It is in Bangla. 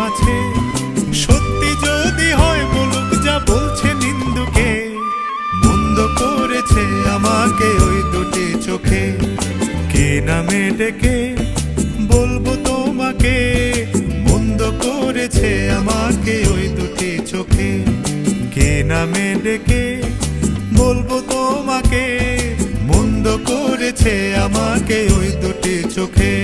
মাঝে। সত্যি যদি হয় বলুক যা বলছে নিন্দুকে, মন্দ করেছে আমাকে ওই দুটি চোখে। কে নামে ডেকে বলবো তোমাকে, মন্দ করেছে আমাকে ওই দুটি চোখে। কে নামে ডেকে বলবো তোমাকে, মন্দ করেছে আমাকে ওই দুটি চোখে।